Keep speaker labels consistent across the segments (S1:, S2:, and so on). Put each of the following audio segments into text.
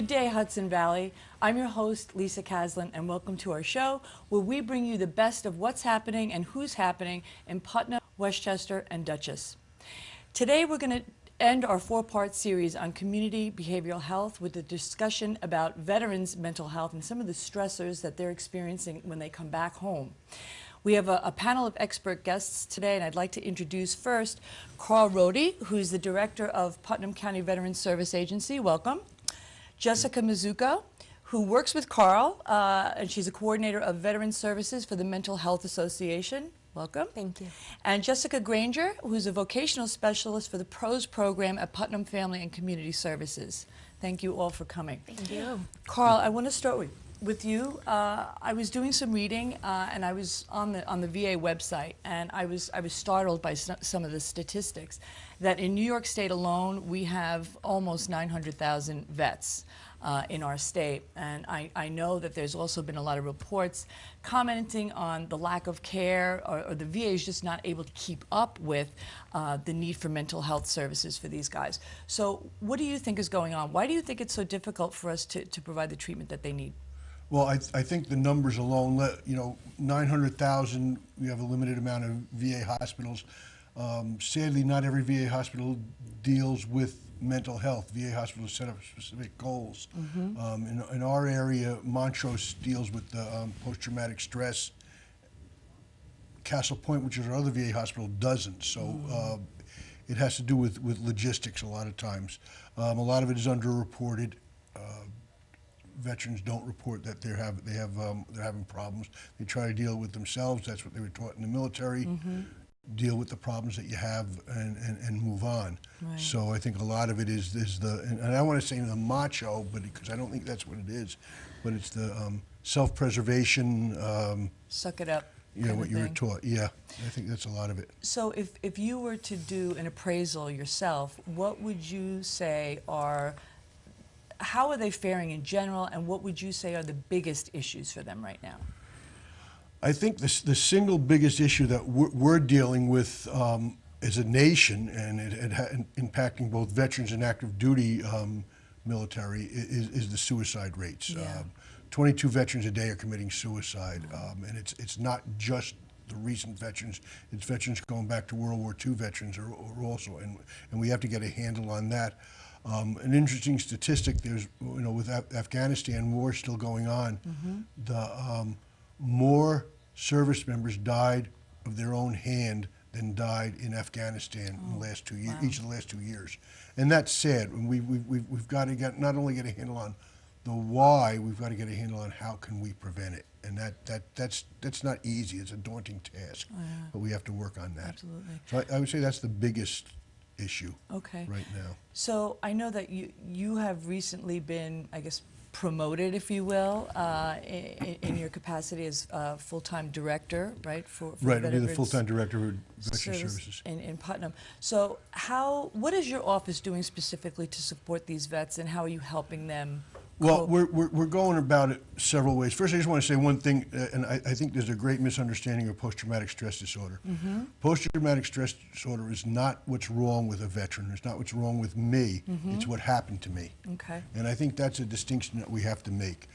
S1: Good day, Hudson Valley. I'm your host, Lisa Caslin, and welcome to our show where we bring you the best of what's happening and who's happening in Putnam, Westchester, and Dutchess. Today we're going to end our four-part series on community behavioral health with a discussion about veterans' mental health and some of the stressors that they're experiencing when they come back home. We have a panel of expert guests today, and I'd like to introduce first Carl Rohde, who's the director of Putnam County Veterans Service Agency. Welcome. Jessica Mizuko, who works with Carl, and she's a coordinator of Veteran Services for the Mental Health Association. Welcome.
S2: Thank you.
S1: And Jessica Granger, who's a vocational specialist for the PROS program at Putnam Family and Community Services. Thank you all for coming.
S2: Thank you.
S1: Carl, I want to start with you. I was doing some reading, and I was on the VA website, and I was startled by some of the statistics. That in New York State alone, we have almost 900,000 vets in our state, and I know that there's also been a lot of reports commenting on the lack of care, or the VA is just not able to keep up with the need for mental health services for these guys. So what do you think is going on? Why do you think it's so difficult for us to provide the treatment that they need?
S3: Well, I think the numbers alone, 900,000, we have a limited amount of VA hospitals. Sadly, not every VA hospital deals with mental health. VA hospitals set up specific goals. In our area, Montrose deals with the post-traumatic stress. Castle Point, which is our other VA hospital, doesn't. So it has to do with logistics a lot of times. A lot of it is underreported. Veterans don't report that they're having problems. They try to deal with themselves. That's what they were taught in the military. Deal with the problems that you have and move on.
S1: Right.
S3: So I think a lot of it is and I don't want to say the macho, but because I don't think that's what it is, but it's the self-preservation.
S1: Suck it up.
S3: Yeah, what you were taught. Yeah, I think that's a lot of it.
S1: So if you were to do an appraisal yourself, what would you say how are they faring in general, and what would you say are the biggest issues for them right now?
S3: I think the single biggest issue that we're dealing with as a nation, and impacting both veterans and active duty military, is the suicide rates.
S1: Yeah.
S3: 22 veterans a day are committing suicide, and it's not just the recent veterans. It's veterans going back to World War II veterans are also, and we have to get a handle on that. An interesting statistic: there's, with Afghanistan war still going on, the more service members died of their own hand than died in Afghanistan in the last 2 years, each of the last 2 years, and that's sad. And we've got to not only get a handle on the why, we've got to get a handle on how can we prevent it, and that's not easy. It's a daunting task, but we have to work on that.
S1: Absolutely.
S3: So I would say that's the biggest issue right now.
S1: So I know that you have recently been, I guess, promoted, if you will, in your capacity as full-time director, right?
S3: Right, I'll be the full-time director of Veteran Services
S1: in Putnam. So what is your office doing specifically to support these vets, and how are you helping them?
S3: Well, we're going about it several ways. First, I just want to say one thing, and I think there's a great misunderstanding of post-traumatic stress disorder. Post-traumatic stress disorder is not what's wrong with a veteran. It's not what's wrong with me. It's what happened to me.
S1: Okay.
S3: And I think that's a distinction that we have to make.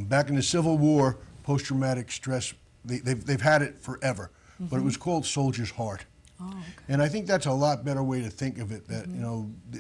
S3: Back in the Civil War, post-traumatic stress, they've had it forever, but it was called soldier's heart.
S1: Oh, okay.
S3: And I think that's a lot better way to think of it, that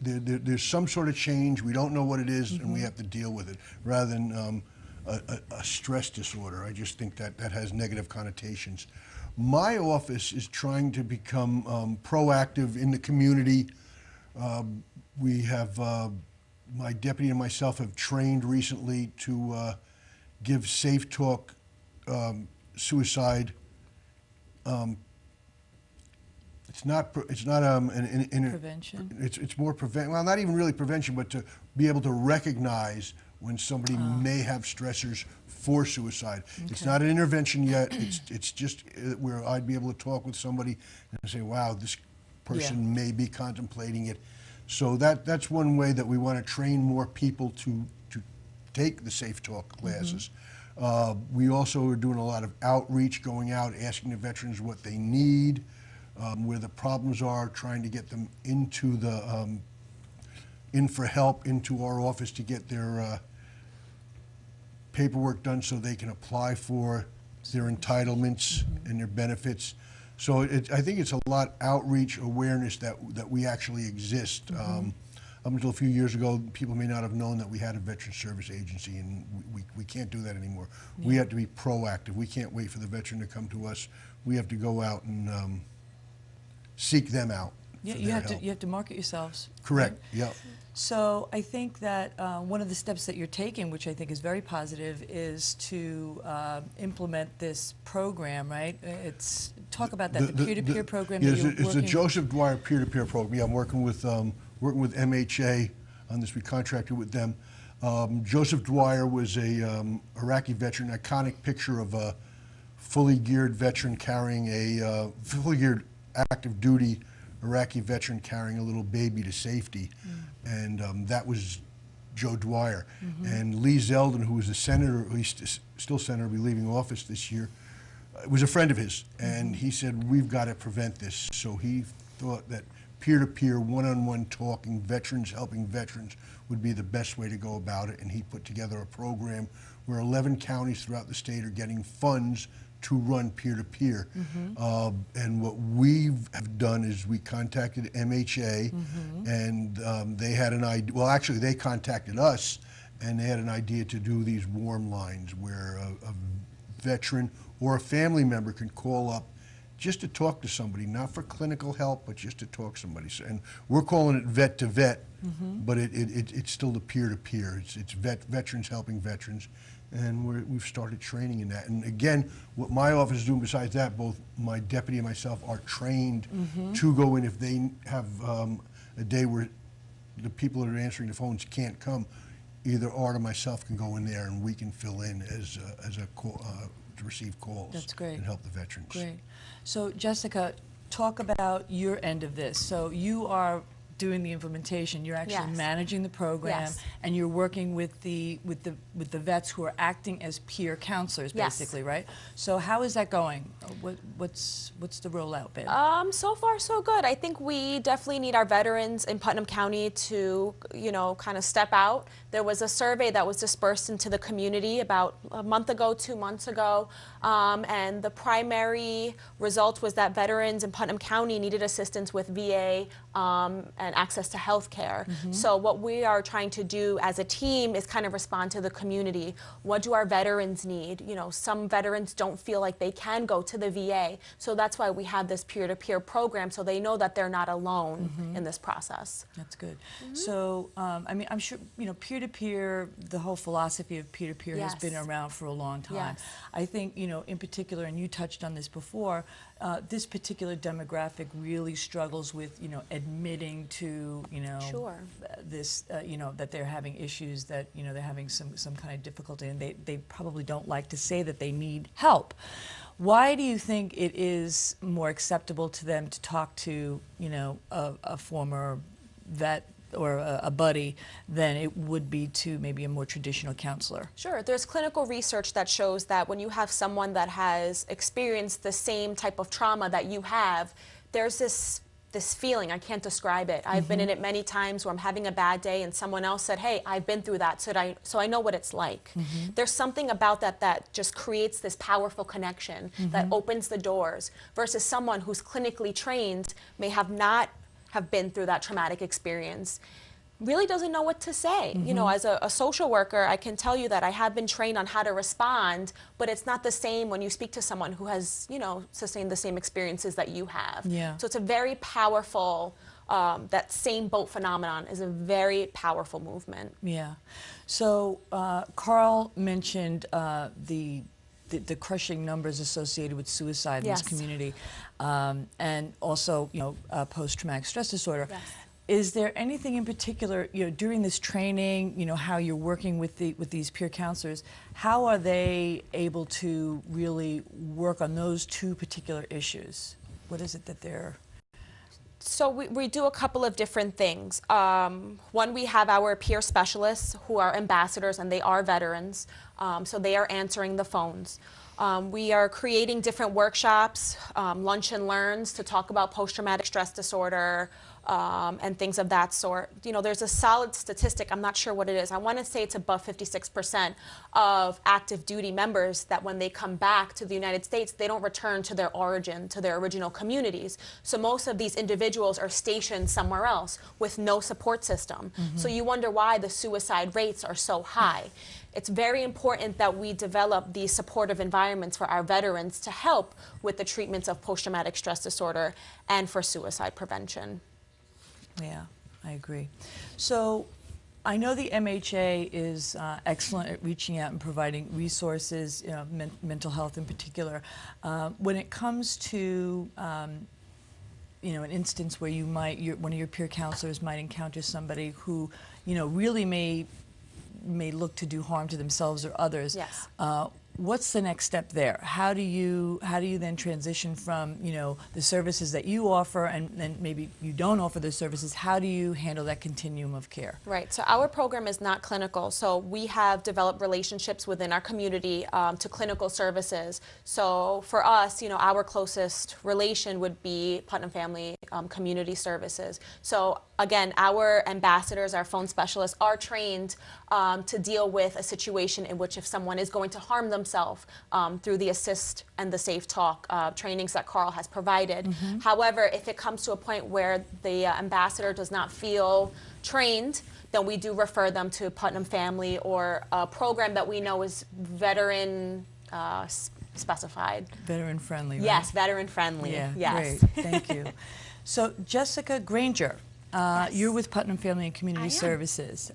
S3: there's some sort of change, we don't know what it is, and we have to deal with it, rather than a stress disorder. I just think that has negative connotations. My office is trying to become proactive in the community. We have, my deputy and myself have trained recently to give Safe Talk suicide. It's not
S1: prevention.
S3: It's more well, not even really prevention, but to be able to recognize when somebody may have stressors for suicide. Okay. It's not an intervention yet. It's just where I'd be able to talk with somebody and say, wow, this person may be contemplating it. So that's one way that we want to train more people to take the Safe Talk classes. We also are doing a lot of outreach, going out, asking the veterans what they need, where the problems are, trying to get them into the in for help into our office to get their paperwork done so they can apply for their entitlements and their benefits. So I think it's a lot outreach, awareness that we actually exist. Up until a few years ago, people may not have known that we had a veteran service agency, and we can't do that anymore. Yeah. We have to be proactive. We can't wait for the veteran to come to us. We have to go out and seek them out.
S1: Yeah, you have to market yourselves.
S3: Correct.
S1: Right?
S3: Yeah.
S1: So I think that one of the steps that you're taking, which I think is very positive, is to implement this program, right? Talk about that, the peer-to-peer program that you're working.
S3: It's the Joseph Dwyer peer-to-peer program. Yeah, I'm working with MHA on this. We contracted with them. Joseph Dwyer was a Iraqi veteran, iconic picture of a fully geared veteran carrying a fully geared active duty Iraqi veteran carrying a little baby to safety. And that was Joe Dwyer. And Lee Zeldin, who was a senator, he's still senator, will be leaving office this year, was a friend of his. And he said, we've got to prevent this. So he thought that peer-to-peer, one-on-one talking, veterans helping veterans would be the best way to go about it. And he put together a program where 11 counties throughout the state are getting funds to run peer-to-peer. And what we have done is we contacted MHA, and they had an idea. Well, actually, they contacted us, and they had an idea to do these warm lines where a veteran or a family member can call up just to talk to somebody, not for clinical help, but just to talk to somebody. So, and we're calling it vet to vet, but it's still the peer-to-peer. It's veterans helping veterans. And we've started training in that. And again, what my office is doing besides that, both my deputy and myself are trained to go in if they have a day where the people that are answering the phones can't come. Either Art or myself can go in there and we can fill in as a call, to receive calls.
S1: That's great.
S3: And help the veterans.
S1: Great. So Jessica, talk about your end of this. So you are doing the implementation. You're actually managing the program, and you're working with the vets who are acting as peer counselors, basically, right? So how is that going? What's the rollout been?
S2: So far so good. I think we definitely need our veterans in Putnam County to, kind of step out. There was a survey that was dispersed into the community about a month ago, 2 months ago, and the primary result was that veterans in Putnam County needed assistance with VA and access to health care. So what we are trying to do as a team is kind of respond to the community. What do our veterans need? Some veterans don't feel like they can go to the VA. So that's why we have this peer-to-peer program, so they know that they're not alone in this process.
S1: That's good. So, I mean, I'm sure, peer-to-peer, the whole philosophy of peer-to-peer has been around for a long time. I think, in particular, and you touched on this before, this particular demographic really struggles with, admitting to, this, that they're having issues, that, they're having some kind of difficulty, and they probably don't like to say that they need help. Why do you think it is more acceptable to them to talk to, a former vet or a buddy than it would be to maybe a more traditional counselor?
S2: Sure. There's clinical research that shows that when you have someone that has experienced the same type of trauma that you have, there's this feeling, I can't describe it. I've been in it many times where I'm having a bad day and someone else said, hey, I've been through that, so I know what it's like. There's something about that just creates this powerful connection that opens the doors, versus someone who's clinically trained may not have been through that traumatic experience, really doesn't know what to say. As a social worker, I can tell you that I have been trained on how to respond, but it's not the same when you speak to someone who has, sustained the same experiences that you have. So it's a very powerful, that same boat phenomenon is a very powerful movement.
S1: So Carl mentioned the crushing numbers associated with suicide in this community, and also, post-traumatic stress disorder. Is there anything in particular, during this training, how you're working with these peer counselors, how are they able to really work on those two particular issues? What is it that they're...
S2: So we do a couple of different things. One, we have our peer specialists who are ambassadors, and they are veterans, so they are answering the phones. We are creating different workshops, lunch and learns to talk about post-traumatic stress disorder, and things of that sort. You know, there's a solid statistic, I'm not sure what it is. I want to say it's above 56% of active duty members that when they come back to the United States, they don't return to their origin, to their original communities. So most of these individuals are stationed somewhere else with no support system. So you wonder why the suicide rates are so high. It's very important that we develop these supportive environments for our veterans to help with the treatments of post-traumatic stress disorder and for suicide prevention.
S1: Yeah, I agree. So I know the MHA is excellent at reaching out and providing resources, you know, mental health in particular. When it comes to you know, an instance where you might, one of your peer counselors might encounter somebody who, you know, really may look to do harm to themselves or others.
S2: Yes.
S1: What's the next step there? How do you then transition from, you know, the services that you offer and then maybe you don't offer those services? How do you handle that continuum of care?
S2: Right, so our program is not clinical, so we have developed relationships within our community to clinical services. So for us, you know, our closest relation would be Putnam Family Community Services. So again, our ambassadors, our phone specialists are trained to deal with a situation in which if someone is going to harm themselves through the assist and the safe talk trainings that Carl has provided. However, if it comes to a point where the ambassador does not feel trained, then we do refer them to Putnam Family or a program that we know is veteran specified.
S1: Veteran friendly, right?
S2: Yes, veteran friendly.
S1: Yeah,
S2: yes.
S1: great. Thank you. So Jessica Granger, you're with Putnam Family and Community Services.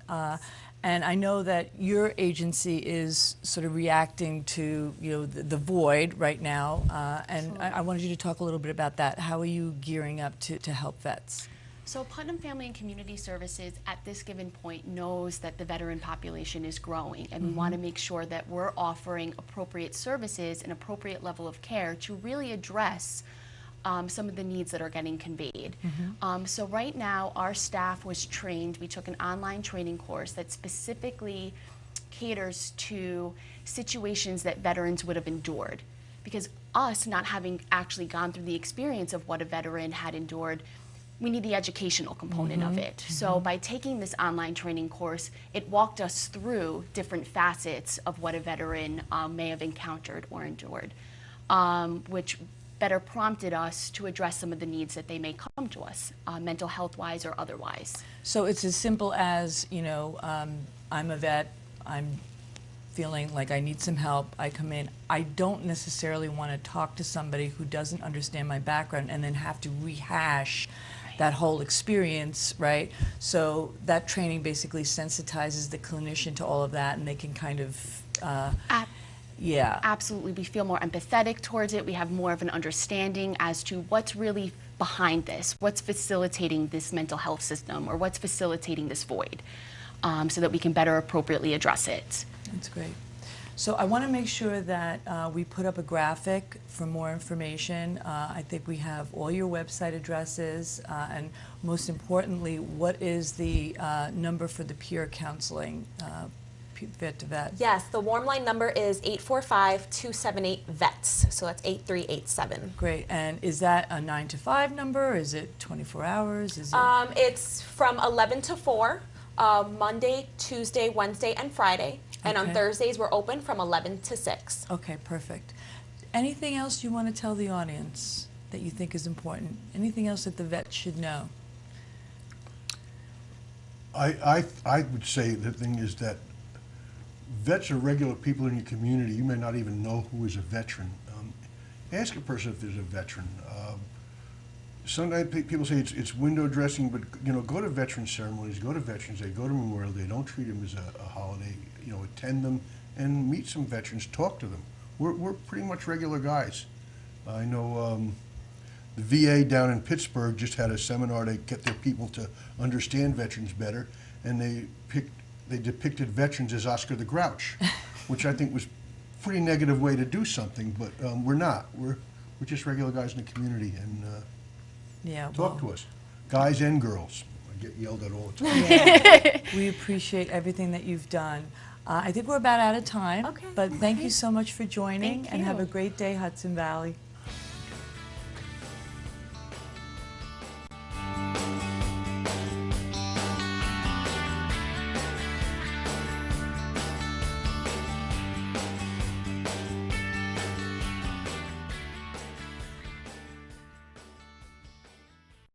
S1: And I know that your agency is sort of reacting to, you know, the void right now. And I wanted you to talk a little bit about that. How are you gearing up to help vets?
S4: So Putnam Family and Community Services at this given point knows that the veteran population is growing, and we want to make sure that we're offering appropriate services and appropriate level of care to really address some of the needs that are getting conveyed. So right now our staff was trained, we took an online training course that specifically caters to situations that veterans would have endured. Because us not having actually gone through the experience of what a veteran had endured, we need the educational component of it. So by taking this online training course, it walked us through different facets of what a veteran may have encountered or endured, which better prompted us to address some of the needs that they may come to us, mental health-wise or otherwise.
S1: So it's as simple as, you know, I'm a vet, I'm feeling like I need some help, I come in. I don't necessarily want to talk to somebody who doesn't understand my background and then have to rehash that whole experience, right? So that training basically sensitizes the clinician to all of that, and they can kind of, yeah.
S4: Absolutely, we feel more empathetic towards it. We have more of an understanding as to what's really behind this, what's facilitating this mental health system, or what's facilitating this void, so that we can better appropriately address it.
S1: That's great. So I want to make sure that we put up a graphic for more information. I think we have all your website addresses, and most importantly, what is the number for the peer counseling, vet to vet?
S2: Yes, the warm line number is 845-278-VETS, so that's 8387.
S1: Great, and is that a 9 to 5 number? Is it 24 hours? Is it?
S2: It's from 11 to 4, Monday, Tuesday, Wednesday, and Friday. And on Thursdays, we're open from 11 to 6.
S1: Okay, perfect. Anything else you want to tell the audience that you think is important? Anything else that the vet should know?
S3: I would say the thing is that vets are regular people in your community. You may not even know who is a veteran. Ask a person if there's a veteran. Sometimes people say it's window dressing, but you know, go to veteran ceremonies, go to Veterans Day, go to Memorial Day. Don't treat them as a holiday. You know, attend them and meet some veterans. Talk to them. We're pretty much regular guys. I know the VA down in Pittsburgh just had a seminar to get their people to understand veterans better, and they depicted veterans as Oscar the Grouch, which I think was a pretty negative way to do something. But we're not. We're just regular guys in the community, and talk to us, guys and girls. I get yelled at all the time.
S1: Yeah. We appreciate everything that you've done. I think we're about out of time,
S2: Okay.
S1: but thank you so much for joining,
S4: Thank
S1: and have
S4: you.
S1: a great day, Hudson Valley.